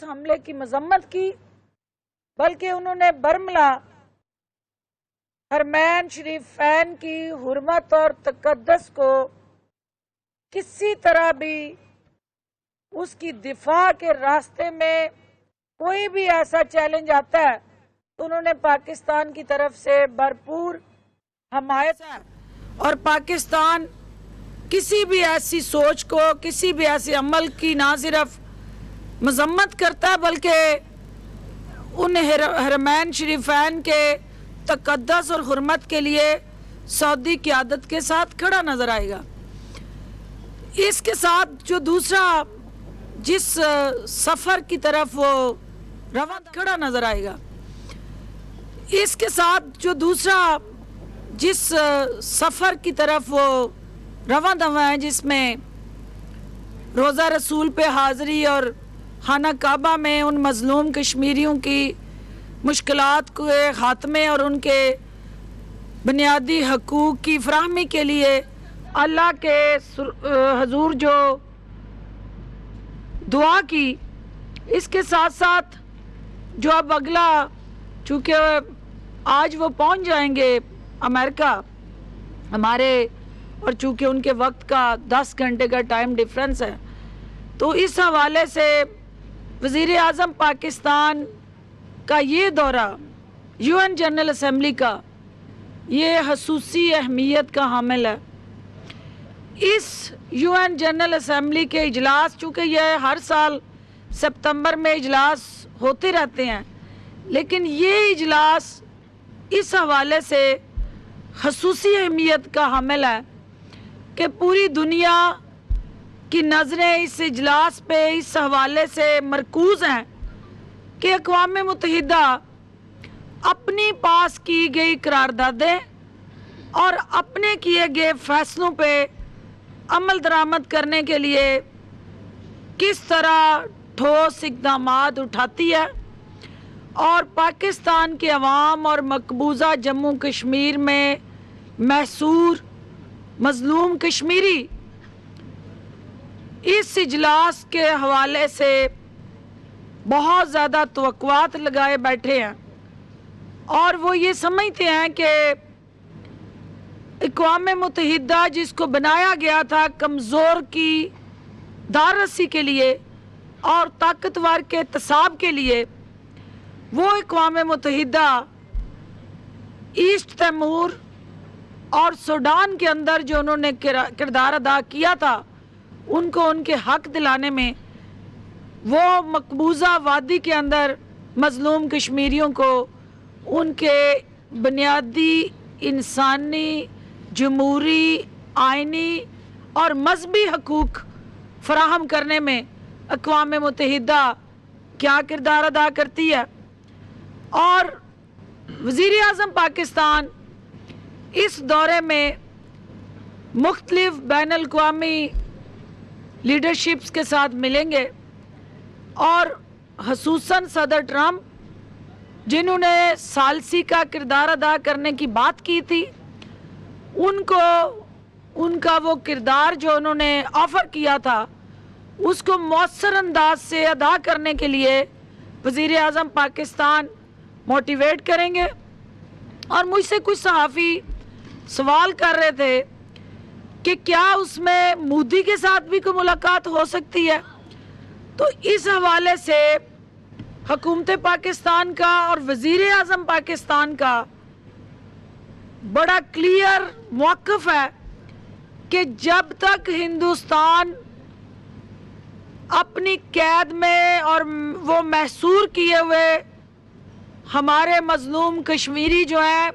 हमले की मजम्मत की, बल्कि उन्होंने बरमला हरमैन शरीफैन की हुर्मत और तकद्दस को किसी तरह भी उसकी दिफा के रास्ते में कोई भी ऐसा चैलेंज आता है तो उन्होंने पाकिस्तान की तरफ से भरपूर हमायत है। और पाकिस्तान किसी भी ऐसी सोच को, किसी भी ऐसे अमल की ना सिर्फ मजम्मत करता है बल्कि उन हरमैन शरीफैन के तकद्दस और हुर्मत के लिए सऊदी क़यादत के साथ खड़ा नजर आएगा। इसके साथ जो दूसरा जिस सफ़र की तरफ वो रवां खड़ा नजर आएगा, इसके साथ जो दूसरा जिस सफ़र की तरफ वो रवां दवा है, जिसमें रोज़ा रसूल पे हाज़री और खाना काबा में उन मज़लूम कश्मीरियों की मुश्किलात के ख़ात्मे और उनके बुनियादी हकूक़ की फराहमी के लिए अल्लाह के हजूर जो दुआ की, इसके साथ साथ जो अब अगला, चूँकि आज वो पहुंच जाएंगे अमेरिका हमारे, और चूँकि उनके वक्त का 10 घंटे का टाइम डिफरेंस है, तो इस हवाले से वज़ीर आज़म पाकिस्तान का ये दौरा UN जनरल असम्बली का ये खसूसी अहमियत का हामिल है। इस UN जनरल असम्बली के इजलास, चूँकि यह हर साल सितंबर में इजलास होते रहते हैं, लेकिन ये इजलास इस हवाले से खसूसी अहमियत का हामिल है कि पूरी दुनिया की नज़रें इस इजलास पे इस हवाले से मरकूज़ हैं कि अक़वाम मुत्तहिदा अपनी पास की गई करारदादें और अपने किए गए फैसलों पे अमल दरामद करने के लिए किस तरह ठोस इक़दामात उठाती है, और पाकिस्तान के अवाम और मकबूजा जम्मू कश्मीर में महसूर मज़लूम कश्मीरी इस इजलास के हवाले से बहुत ज़्यादा तवक्कुआत लगाए बैठे हैं, और वो ये समझते हैं कि अक़वाम मुत्तहिदा जिसको बनाया गया था कमज़ोर की दाररसी के लिए और ताकतवर के तसाब के लिए, वो अक़वाम मुत्तहिदा ईस्ट तैमूर और सूडान के अंदर जो उन्होंने किरदार अदा किया था, उनको उनके हक दिलाने में वो मकबूजा वादी के अंदर मज़लूम कश्मीरियों को उनके बुनियादी इंसानी, जमहूरी, आइनी और मजहबी हकूक़ फराहम करने में अक़वाम मुत्तहिदा क्या किरदार अदा करती है। और वज़ीर आज़म पाकिस्तान इस दौरे में मुख्तलिफ बैनुल अक़वामी लीडरशिप्स के साथ मिलेंगे, और ख़ुसूसन सदर ट्रंप जिन्होंने सालसी का किरदार अदा करने की बात की थी, उनको उनका वो किरदार जो उन्होंने ऑफ़र किया था उसको मौसर अंदाज से अदा करने के लिए वज़ीर आज़म पाकिस्तान मोटिवेट करेंगे। और मुझसे कुछ सहाफ़ी सवाल कर रहे थे कि क्या उसमें मोदी के साथ भी कोई मुलाकात हो सकती है, तो इस हवाले से हुकूमत पाकिस्तान का और वज़ीर आज़म पाकिस्तान का बड़ा क्लियर मौक़िफ़ है कि जब तक हिंदुस्तान अपनी कैद में और वो महसूर किए हुए हमारे मज़लूम कश्मीरी जो हैं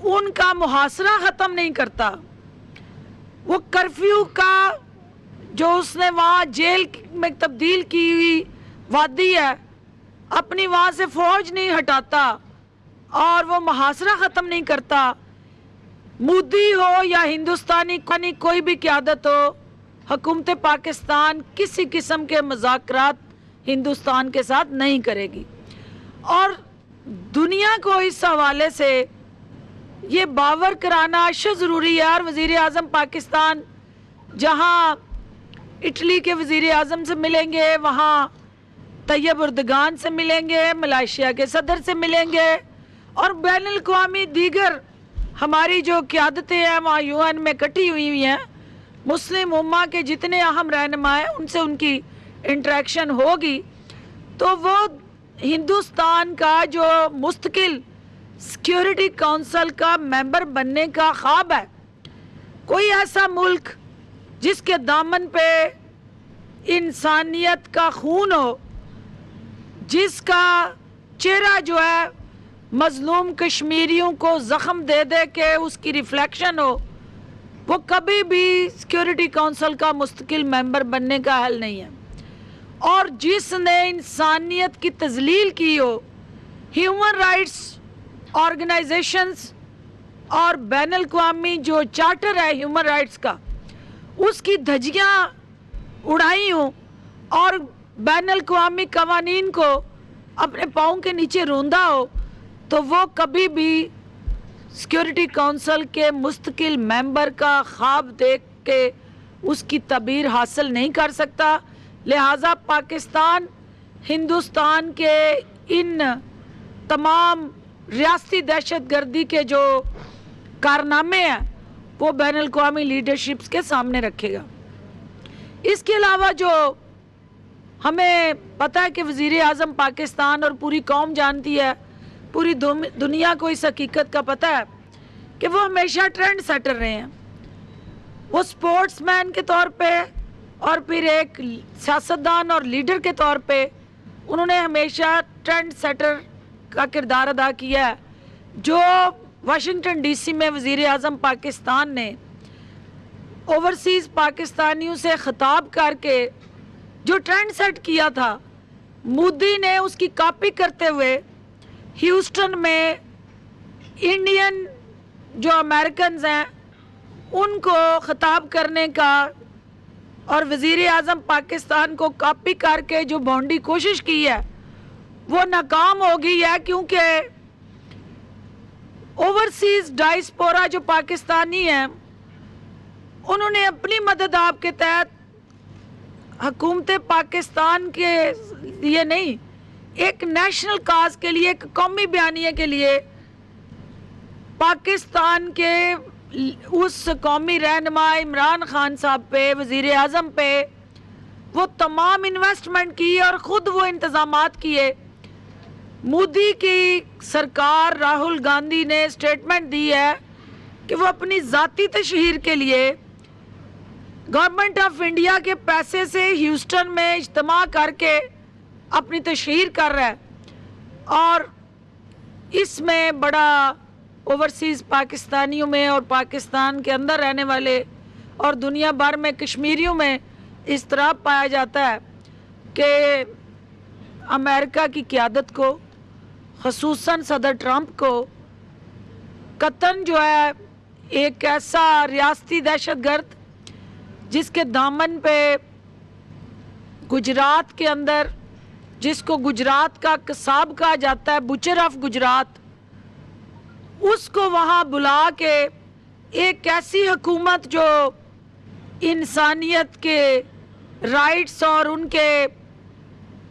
उनका मुहासरा ख़त्म नहीं करता, वो कर्फ्यू का जो उसने वहाँ जेल में तब्दील की हुई वादी है, अपनी वहाँ से फ़ौज नहीं हटाता और वो मुहासरा ख़त्म नहीं करता, मोदी हो या हिंदुस्तानी कोई भी क़यादत हो, हुकूमत पाकिस्तान किसी किस्म के मज़ाकरात हिंदुस्तान के साथ नहीं करेगी। और दुनिया को इस हवाले से ये बावर कराना अशद ज़रूरी है। और वज़ीर आज़म पाकिस्तान जहाँ इटली के वज़ीर आज़म से मिलेंगे, वहाँ طیب اردگان سے ملیں گے، ملائیشیا کے صدر سے ملیں گے، اور بین الاقوامی دیگر ہماری جو قیادتیں ہیں وہاں UN میں کٹی ہوئی ہیں، مسلم امہ کے جتنے اہم رہنما ہیں ان سے ان کی انٹریکشن ہوگی، تو وہ ہندوستان کا جو مستقل سیکیورٹی کونسل کا ممبر بننے کا خواب ہے، کوئی ایسا ملک جس کے دامن پہ انسانیت کا خون ہو، جس کا چہرہ جو ہے مظلوم کشمیریوں کو زخم دے دے کے اس کی ریفلیکشن ہو، وہ کبھی بھی سیکیورٹی کونسل کا مستقل ممبر بننے کا حل نہیں ہے۔ اور جس نے انسانیت کی تذلیل کی ہو، ہیومن رائٹس آرگنائزیشنز اور بین الاقوامی جو چارٹر ہے ہیومن رائٹس کا، اس کی دھجیاں اڑائی ہوں اور بین الاقوامی قوانین کو اپنے پاؤں کے نیچے روندا ہو، تو وہ کبھی بھی سیکیورٹی کونسل کے مستقل ممبر کا خواب دیکھ کے اس کی تعبیر حاصل نہیں کر سکتا۔ لہٰذا پاکستان ہندوستان کے ان تمام ریاستی دہشت گردی کے جو کارنامے ہیں وہ بین الاقوامی لیڈرشپس کے سامنے رکھے گا۔ اس کے علاوہ جو ہمیں پتہ ہے کہ وزیر اعظم پاکستان اور پوری قوم جانتی ہے، پوری دنیا کو اس حقیقت کا پتہ ہے کہ وہ ہمیشہ ٹرینڈ سیٹر رہے ہیں۔ وہ سپورٹس مین کے طور پہ اور پھر ایک سیاستدان اور لیڈر کے طور پہ انہوں نے ہمیشہ ٹرینڈ سیٹر کا کردار ادا کیا ہے۔ جو واشنگٹن ڈی سی میں وزیر اعظم پاکستان نے اوورسیز پاکستانیوں سے خطاب کر کے جو ٹرینڈ سیٹ کیا تھا، مودی نے اس کی کاپی کرتے ہوئے ہیوسٹن میں انڈین جو امریکنز ہیں ان کو خطاب کرنے کا اور وزیر اعظم پاکستان کو کاپی کر کے جو بھونڈی کوشش کی ہے وہ ناکام ہو گئی ہے، کیونکہ اوورسیز ڈائسپورا جو پاکستانی ہیں انہوں نے اپنی مدد آپ کے تحت حکومت پاکستان کے لیے نہیں، ایک نیشنل کاز کے لیے، ایک قومی بیانیے کے لیے پاکستان کے اس قومی رہنما عمران خان صاحب پہ، وزیر اعظم پہ وہ تمام انویسٹمنٹ کی اور خود وہ انتظامات کیے۔ مودی کی سرکار راہل گاندھی نے اسٹیٹمنٹ دی ہے کہ وہ اپنی ذاتی تشہیر کے لیے گورنمنٹ آف انڈیا کے پیسے سے ہیوسٹن میں اجتماع کر کے اپنی تشہیر کر رہا ہے، اور اس میں بڑا اوورسیز پاکستانیوں میں اور پاکستان کے اندر رہنے والے اور دنیا بھر میں کشمیریوں میں اضطراب پایا جاتا ہے کہ امریکہ کی قیادت کو، خصوصاً صدر ٹرمپ کو قطعاً جو ہے ایک ایسا ریاستی دہشت گرد جس کے دامن پہ گجرات کے اندر، جس کو گجرات کا قصاب کہا جاتا ہے، بچر آف گجرات، اس کو وہاں بلا کے ایک ایسی حکومت جو انسانیت کے رائٹس اور ان کے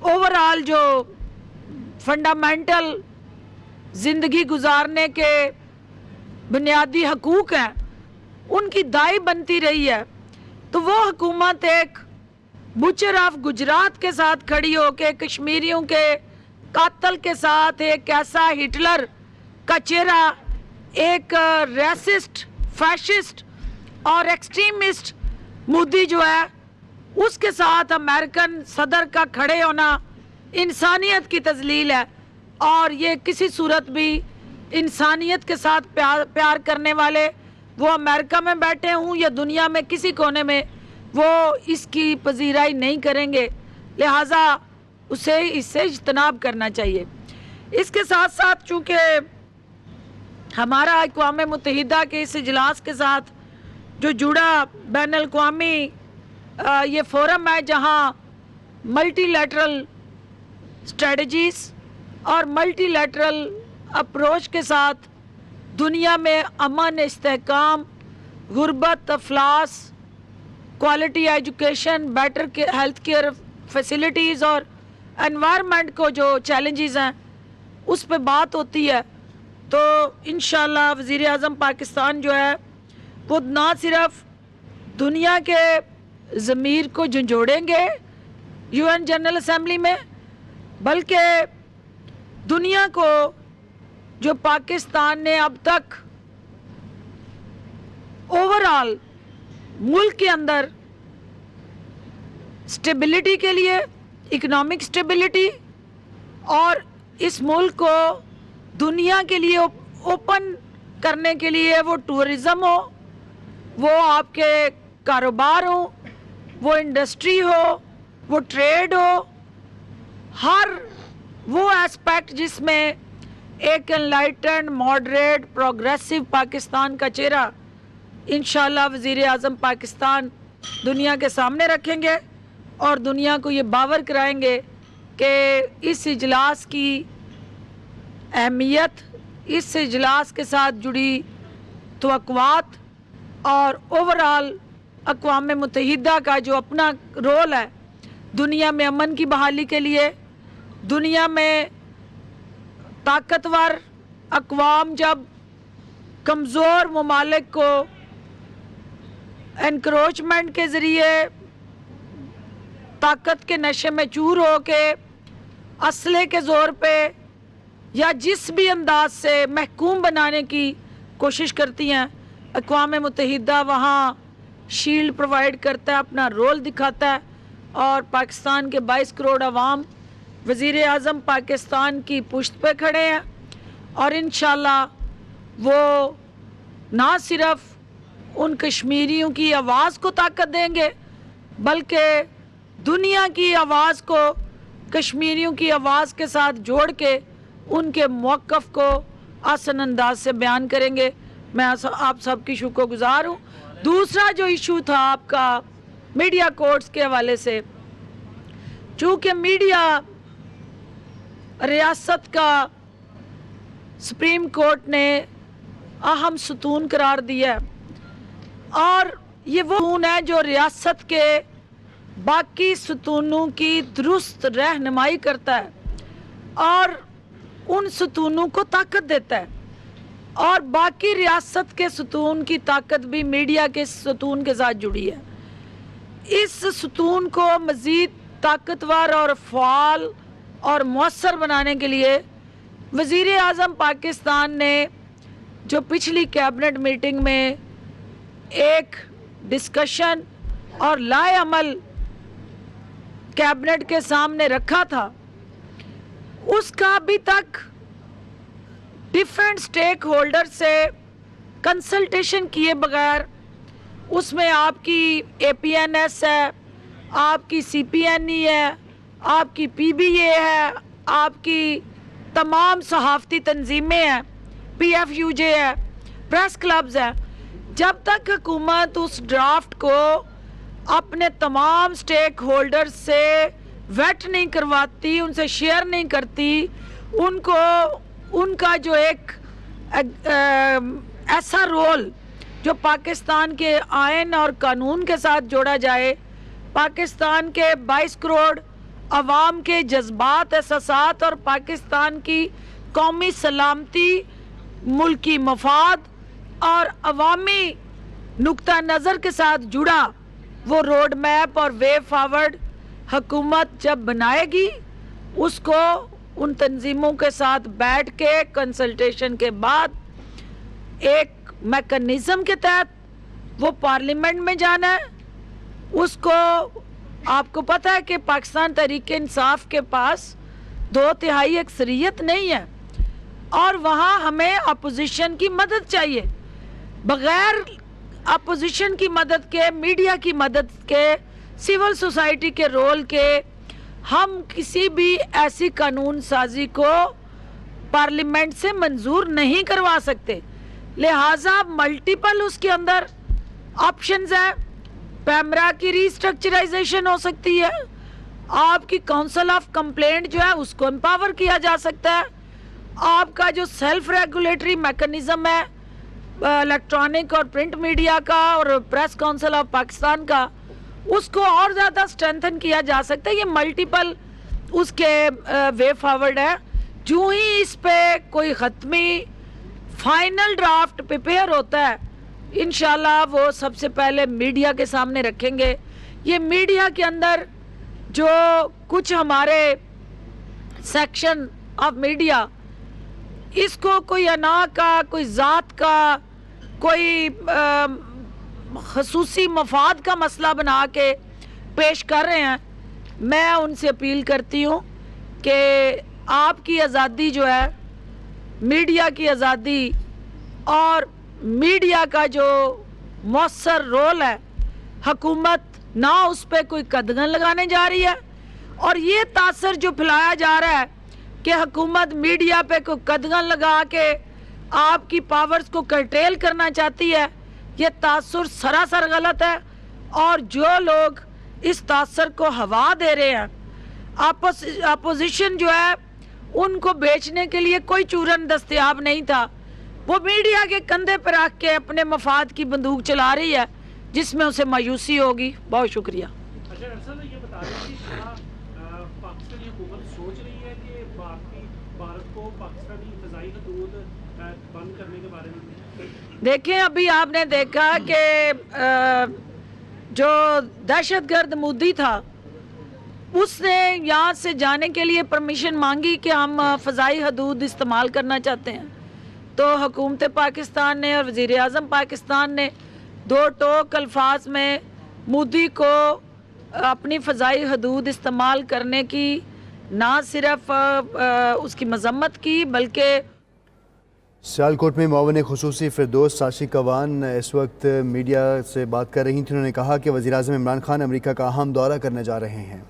اوورآل جو فنڈامنٹل زندگی گزارنے کے بنیادی حقوق ہیں ان کی دائی بنتی رہی ہے، تو وہ حکومت ایک بچر آف گجرات کے ساتھ کھڑی ہو کے کشمیریوں کے قاتل کے ساتھ ایک ایسا ہٹلر کا چہرہ، ایک ریسسٹ، فیشسٹ اور ایکسٹریمسٹ مودی جو ہے اس کے ساتھ امریکن صدر کا کھڑے ہونا انسانیت کی تذلیل ہے، اور یہ کسی صورت بھی انسانیت کے ساتھ پیار کرنے والے وہ امریکہ میں بیٹھے ہوں یا دنیا میں کسی کونے میں وہ اس کی پذیرائی نہیں کریں گے، لہٰذا اسے اس سے اجتناب کرنا چاہیے۔ اس کے ساتھ ساتھ چونکہ ہمارا اقوام متحدہ کے اس اجلاس کے ساتھ جو جڑا بین الاقوامی یہ فورم ہے جہاں ملٹی لیٹرل اسٹریٹجیز اور ملٹی لیٹرل اپروچ کے ساتھ دنیا میں امن، استحکام، غربت، افلاس، quality education, better health care facilities اور एनवायरनमेंट को जो चैलेंजेस हैं उस पे बात होती है, तो इंशाल्लाह वज़ीर आज़म पाकिस्तान जो है वो ना सिर्फ दुनिया के ज़मीर को झंझोड़ेंगे UN जनरल असेंबली में, बल्कि दुनिया को जो पाकिस्तान ने अब तक ओवरऑल मुल्क के अंदर स्टेबिलिटी के लिए, इकोनॉमिक स्टेबिलिटी और इस मुल्क को दुनिया के लिए ओपन करने के लिए, वो टूरिज़्म हो, वो आपके कारोबार हो, वो इंडस्ट्री हो, वो ट्रेड हो, हर वो एस्पेक्ट जिसमें एक एनलाइटेंड, मॉडरेट, प्रोग्रेसिव पाकिस्तान का चेहरा इंशाल्लाह वज़ीर आज़म पाकिस्तान दुनिया के सामने रखेंगे और दुनिया को ये बावर कराएंगे कि इस इजलास की अहमियत, इस इजलास के साथ जुड़ी तवक्कुआत और ओवरऑल अक़वाम मुत्तहिदा का जो अपना रोल है दुनिया में अमन की बहाली के लिए, दुनिया में ताकतवर अक़वाम जब कमज़ोर ममालिक को एनक्रोचमेंट के ज़रिए ताकत के नशे में चूर हो के असले के ज़ोर पे या जिस भी अंदाज से महकूम बनाने की कोशिश करती हैं, अक़वाम मुत्तहिदा वहाँ शील्ड प्रोवाइड करता है, अपना रोल दिखाता है और पाकिस्तान के 22 करोड़ अवाम वज़ीर आज़म पाकिस्तान की पुश्त पे खड़े हैं और इंशाल्लाह वो ना सिर्फ उन कश्मीरियों की आवाज़ को ताकत देंगे बल्कि दुनिया की आवाज़ को कश्मीरियों की आवाज़ के साथ जोड़ के उनके मौक़िफ़ को आसान अंदाज से बयान करेंगे। मैं आप सबकी शुक्रगुज़ार हूँ। दूसरा जो इशू था आपका मीडिया कोर्ट्स के हवाले से, चूँकि मीडिया रियासत का सुप्रीम कोर्ट ने अहम सतून करार दिया है और ये वो सतून है जो रियासत के बाकी सतूनों की दुरुस्त रहनुमाई करता है और उन सतूनों को ताकत देता है और बाकी रियासत के सतून की ताकत भी मीडिया के सतून के साथ जुड़ी है। इस सतून को मज़ीद ताकतवर और फ़ाल और मौसर बनाने के लिए वज़ीर आज़म पाकिस्तान ने जो पिछली कैबिनेट मीटिंग में एक डिस्कशन और लाए अमल कैबिनेट के सामने रखा था, उसका अभी तक डिफरेंट स्टेक होल्डर से कंसल्टेशन किए बगैर, उसमें आपकी APNS है, आपकी CPNE है, आपकी PBA है, आपकी तमाम सहाफ़ती तंजीमें हैं, PFUJ है, प्रेस क्लब्स हैं, जब तक हुकूमत उस ड्राफ्ट को अपने तमाम स्टेक होल्डर से वेट नहीं करवाती, उनसे शेयर नहीं करती, उनको उनका जो एक ऐसा रोल जो पाकिस्तान के आइन और कानून के साथ जोड़ा जाए, पाकिस्तान के 22 करोड़ अवाम के जज्बात, एहसासात और पाकिस्तान की कौमी सलामती, मुल्की मफाद और अवामी नुक्ता नज़र के साथ जुड़ा वो रोड मैप और वे फॉरवर्ड हुकूमत जब बनाएगी, उसको उन तंजीमों के साथ बैठ के कंसल्टेशन के बाद एक मैकेनिज़्म के तहत वो पार्लियामेंट में जाना है। उसको आपको पता है कि पाकिस्तान तहरीक इंसाफ के पास 2/3 अक्सरियत नहीं है और वहाँ हमें अपोजिशन की मदद चाहिए। बग़ैर अपोजिशन की मदद के, मीडिया की मदद के, सिविल सोसाइटी के रोल के हम किसी भी ऐसी कानून साजी को पार्लियामेंट से मंजूर नहीं करवा सकते। लिहाजा मल्टीपल उसके अंदर ऑप्शंस हैं। पैमरा की रीस्ट्रक्चराइजेशन हो सकती है, आपकी काउंसिल ऑफ कंप्लेंट जो है उसको एम्पावर किया जा सकता है, आपका जो सेल्फ रेगुलेटरी मैकेनिज्म है इलेक्ट्रॉनिक और प्रिंट मीडिया का और प्रेस काउंसिल ऑफ पाकिस्तान का, उसको और ज़्यादा स्ट्रेंथन किया जा सकता है। ये मल्टीपल اس کے وے فارورڈ ہے. جو ہی اس پہ کوئی حتمی فائنل ڈرافٹ پریپیئر ہوتا ہے انشاءاللہ وہ سب سے پہلے میڈیا کے سامنے رکھیں گے. یہ میڈیا کے اندر جو کچھ ہمارے سیکشن آف میڈیا اس کو کوئی انا کا، کوئی ذات کا، کوئی خصوصی مفاد کا مسئلہ بنا کے پیش کر رہے ہیں، میں ان سے اپیل کرتی ہوں کہ آپ کی آزادی جو ہے، میڈیا کی آزادی اور میڈیا کا جو مؤثر رول ہے، حکومت نہ اس پہ کوئی قدغن لگانے جا رہی ہے، اور یہ تاثر جو پھیلایا جا رہا ہے کہ حکومت میڈیا پہ کوئی قدغن لگا کے آپ کی پاورز کو کرٹیل کرنا چاہتی ہے، یہ تاثر سراسر غلط ہے. اور جو لوگ اس تاثر کو ہوا دے رہے ہیں، اپوزیشن جو ہے ان کو بیچنے کے لیے کوئی چورن دستیاب نہیں تھا، وہ میڈیا کے کندھے پر رکھ کے اپنے مفاد کی بندوق چلا رہی ہے، جس میں اسے مایوسی ہوگی. بہت شکریہ. اچھا ڈاکٹر صاحب یہ بتا رہے ہیں کہ کیا پاکستانی حکومت سوچ رہی ہے کہ بھارت کو پاکستانی فضائی حدود بند کرنے کے بارے میں؟ دیکھیں ابھی آپ نے دیکھا کہ جو دہشت گرد مودی تھا اس نے یہاں سے جانے کے لیے پرمیشن مانگی کہ ہم فضائی حدود استعمال کرنا چاہتے ہیں، تو حکومت پاکستان نے اور وزیر اعظم پاکستان نے دو ٹوک الفاظ میں مودی کو اپنی فضائی حدود استعمال کرنے کی نہ صرف اس کی مذمت کی بلکہ سیالکوٹ میں معاون خصوصی فردوس ساشی کوان اس وقت میڈیا سے بات کر رہی تھیں. انہوں نے کہا کہ وزیراعظم عمران خان امریکہ کا اہم دورہ کرنے جا رہے ہیں.